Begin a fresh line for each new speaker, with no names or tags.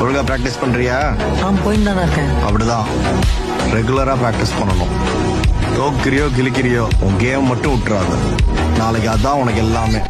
ஒழுங்கா பிராக்டிஸ் பண்றியா?
போயிட்டு தானே இருக்கேன்.
அப்படிதான் ரெகுலரா பிராக்டிஸ் பண்ணணும். தோக்கிறியோ கிழிக்கிறியோ உன் கேம் மட்டும் விட்டுறாத. நாளைக்கு அதான் உனக்கு எல்லாமே.